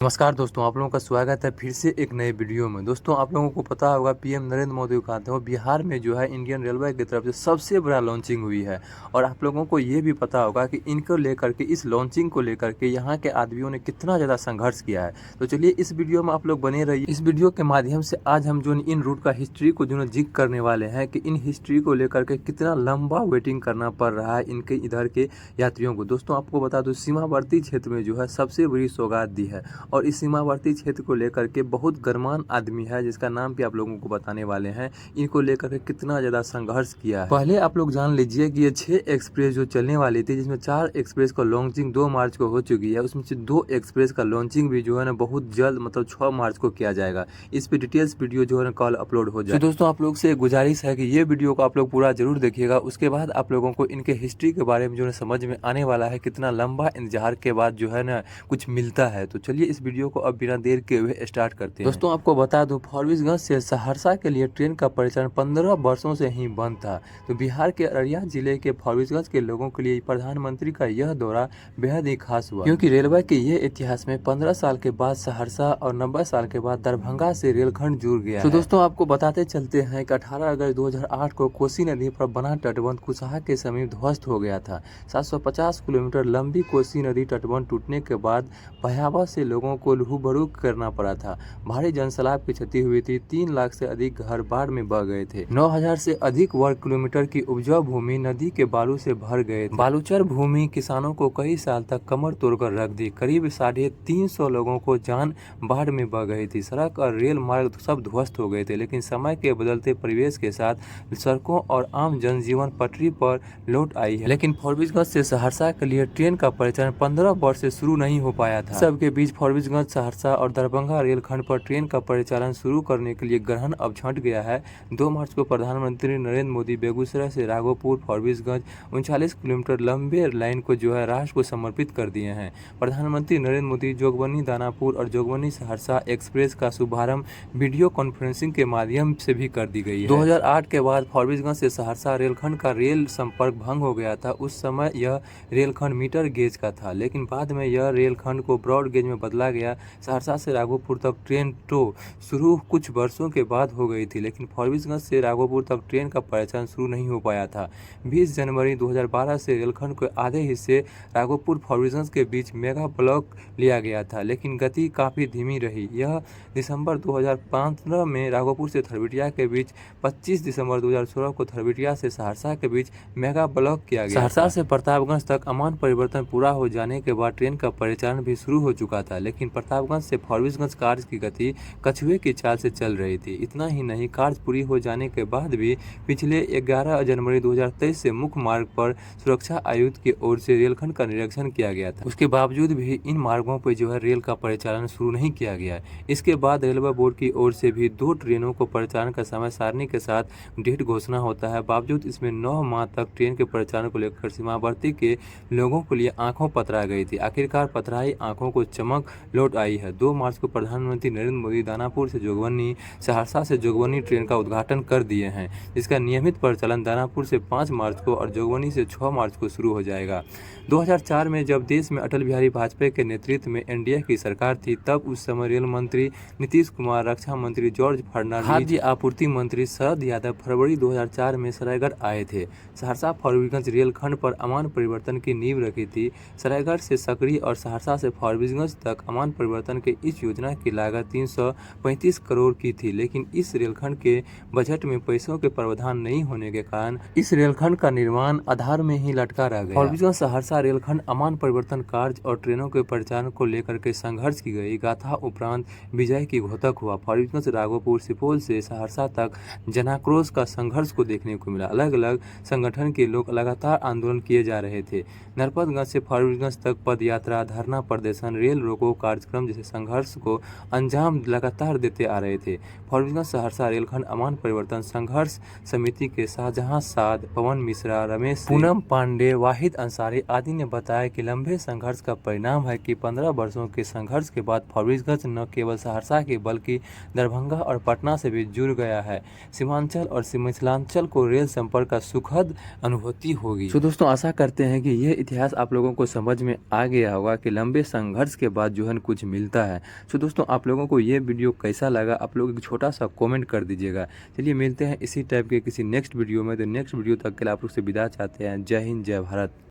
नमस्कार दोस्तों, आप लोगों का स्वागत है फिर से एक नए वीडियो में। दोस्तों, आप लोगों को पता होगा पीएम नरेंद्र मोदी को कहते हैं बिहार में जो है इंडियन रेलवे की तरफ से सबसे बड़ा लॉन्चिंग हुई है। और आप लोगों को ये भी पता होगा कि इनको लेकर के इस लॉन्चिंग को लेकर के यहाँ के आदमियों ने कितना ज़्यादा संघर्ष किया है। तो चलिए इस वीडियो में आप लोग बने रहिए। इस वीडियो के माध्यम से आज हम जो इन रूट का हिस्ट्री को जो जिक्र करने वाले हैं कि इन हिस्ट्री को लेकर के कितना लंबा वेटिंग करना पड़ रहा है इनके इधर के यात्रियों को। दोस्तों, आपको बता दो सीमावर्ती क्षेत्र में जो है सबसे बड़ी सौगात दी है और इस सीमावर्ती क्षेत्र को लेकर के बहुत गरमान आदमी है जिसका नाम भी आप लोगों को बताने वाले हैं। इनको लेकर के कितना ज़्यादा संघर्ष किया है। पहले आप लोग जान लीजिए कि ये 6 एक्सप्रेस जो चलने वाली थी, जिसमें 4 एक्सप्रेस का लॉन्चिंग 2 मार्च को हो चुकी है, उसमें से 2 एक्सप्रेस का लॉन्चिंग भी जो है ना बहुत जल्द मतलब 6 मार्च को किया जाएगा। इस पे डिटेल्स वीडियो जो है ना कल अपलोड हो जाए। तो दोस्तों, आप लोग से गुजारिश है कि ये वीडियो को आप लोग पूरा जरूर देखिएगा। उसके बाद आप लोगों को इनके हिस्ट्री के बारे में जो है समझ में आने वाला है, कितना लंबा इंतजार के बाद जो है ना कुछ मिलता है। तो चलिए इस वीडियो को अब बिना देर के हुए स्टार्ट करते हैं। दोस्तों, आपको बता दूं फारबिसगंज से सहरसा के लिए ट्रेन का परिचालन 15 वर्षों से ही बंद था। तो बिहार के अररिया जिले के फारबिसगंज के लोगों के लिए प्रधानमंत्री का यह दौरा बेहद ही खास हुआ, क्योंकि रेलवे के ये इतिहास में 15 साल के बाद सहरसा और 90 साल के बाद दरभंगा से रेलखंड जुड़ गया। तो दोस्तों, आपको बताते चलते हैं कि 18 अगस्त 2008 को कोसी नदी पर बना तटबंध कुसाहा के समीप ध्वस्त हो गया था। 750 किलोमीटर लंबी कोसी नदी तटबंध टूटने के बाद भयावह से लोगों को लहूबरू करना पड़ा था। भारी जनसैलाब की क्षति हुई थी। 3 लाख से अधिक घर बाढ़ में बह गए थे। 9000 से अधिक वर्ग किलोमीटर की उपजाऊ भूमि नदी के बालू से भर गए थे। बालूचर भूमि किसानों को कई साल तक कमर तोड़कर रख दी। करीब 350 लोगों को जान बाढ़ में बह गई थी। सड़क और रेल मार्ग सब ध्वस्त हो गए थे, लेकिन समय के बदलते परिवेश के साथ सड़कों और आम जनजीवन पटरी पर लौट आई है। लेकिन फारबिसगंज से सहरसा के लिए ट्रेन का परिचालन 15 वर्ष से शुरू नहीं हो पाया था। सबके बीच फारबिसगंज, सहरसा और दरभंगा रेलखंड पर ट्रेन का परिचालन शुरू करने के लिए ग्रहण अब छंट गया है। 2 मार्च को प्रधानमंत्री नरेंद्र मोदी बेगूसराय से राघोपुर फारबिसगंज 39 किलोमीटर लंबे लाइन को जो है राष्ट्र को समर्पित कर दिए हैं। प्रधानमंत्री नरेंद्र मोदी जोगबनी दानापुर और जोगबनी सहरसा एक्सप्रेस का शुभारंभ वीडियो कॉन्फ्रेंसिंग के माध्यम से भी कर दी गई है। 2008 के बाद फारबिसगंज से सहरसा रेलखंड का रेल संपर्क भंग हो गया था। उस समय यह रेलखंड मीटर गेज का था, लेकिन बाद में यह रेलखंड को ब्रॉड गेज में बदला गया। सहरसा से राघोपुर तक ट्रेन शुरू कुछ वर्षों के बाद हो गई थी, लेकिन फारबिसगंज से राघोपुर तक ट्रेन का परिचालन शुरू नहीं हो पाया था। 20 जनवरी 2012 से रेलखंड के आधे हिस्से राघोपुर फारबिसगंज के बीच मेगा ब्लॉक लिया गया था, लेकिन गति काफ़ी धीमी रही। यह दिसंबर 2015 में राघोपुर से थरबिटिया के बीच, 25 दिसंबर 2016 को थरबिटिया से सहरसा के बीच मेगा ब्लॉक किया गया। सहरसा से प्रतापगंज तक अमान परिवर्तन पूरा हो जाने के बाद ट्रेन का परिचालन भी शुरू हो चुका था, लेकिन प्रतापगंज से फारबिसगंज कार्य की गति कछुए की चाल से चल रही थी। इतना ही नहीं, कार्य पूरी हो जाने के बाद भी पिछले 11 जनवरी 2023 से मुख्य मार्ग पर सुरक्षा आयुक्त की ओर से रेलखंड का निरीक्षण किया गया था। उसके बावजूद भी इन मार्गों पर जो है रेल का परिचालन शुरू नहीं किया गया। इसके बाद रेलवे बोर्ड की ओर से भी 2 ट्रेनों को परिचालन का समय सारणी के साथ डेट घोषणा होता है। बावजूद इसमें 9 माह तक ट्रेन के परिचालन को लेकर सीमावर्ती के लोगों के लिए आंखों पथरा गई थी। आखिरकार पथराई आंखों को चमक लौट आई है। 2 मार्च को प्रधानमंत्री नरेंद्र मोदी दानापुर से जोगबनी, सहरसा से जोगबनी ट्रेन का उद्घाटन कर दिए हैं, जिसका नियमित परिचालन दानापुर से 5 मार्च को और जोगबनी से 6 मार्च को शुरू हो जाएगा। 2004 में जब देश में अटल बिहारी वाजपेयी के नेतृत्व में एनडीए की सरकार थी, तब उस समय रेल मंत्री नीतीश कुमार, रक्षा मंत्री जॉर्ज फर्नांडिस, खाद्य आपूर्ति मंत्री शरद यादव फरवरी 2004 में सरायगढ़ आए थे। सहरसा फारबिसगंज रेलखंड पर अमान परिवर्तन की नींव रखी थी। सरायगढ़ से सकरी और सहरसा से फारबिसगंज तक अमान परिवर्तन के इस योजना की लागत 335 करोड़ की थी, लेकिन इस रेलखंड के बजट में पैसों के प्रावधान नहीं होने के कारण इस रेलखंड का निर्माण आधार में ही लटका रह गया। फारबिसगंज सहरसा रेलखंड अमान परिवर्तन कार्य और ट्रेनों के परिचालन को लेकर के संघर्ष की गई गाथा उपरांत विजय की घोतक हुआ। फारबिसगंज राघोपुर सुपौल से सहरसा तक जनाक्रोश का संघर्ष को देखने को मिला। अलग अलग संगठन के लोग लगातार आंदोलन किए जा रहे थे। नरपतगंज से फारबिसगंज तक पद यात्रा, धरना प्रदर्शन, रेल रोको कार्यक्रम जैसे संघर्ष को अंजाम लगातार देते आ रहे थे। फारबिसगंज सहरसा रेलखंड अमान परिवर्तन संघर्ष समिति के शाहजहां साद, पवन मिश्रा, रमेश, पूनम पांडे, वाहिद अंसारी आदि ने बताया कि लंबे संघर्ष का परिणाम है कि 15 वर्षों के संघर्ष के बाद फारबिसगंज न केवल सहरसा के बल्कि दरभंगा और पटना से भी जुड़ गया है। सीमांचल और मिथिलांचल को रेल संपर्क का सुखद अनुभूति होगी। तो दोस्तों, आशा करते हैं कि यह इतिहास आप लोगों को समझ में आ गया होगा कि लंबे संघर्ष के बाद जो है है ना कुछ मिलता है। सो दोस्तों आप लोगों को ये वीडियो कैसा लगा, आप लोग एक छोटा सा कमेंट कर दीजिएगा। चलिए मिलते हैं इसी टाइप के किसी नेक्स्ट वीडियो में। तो नेक्स्ट वीडियो तक के लिए आप लोग से विदा चाहते हैं। जय हिंद, जय भारत।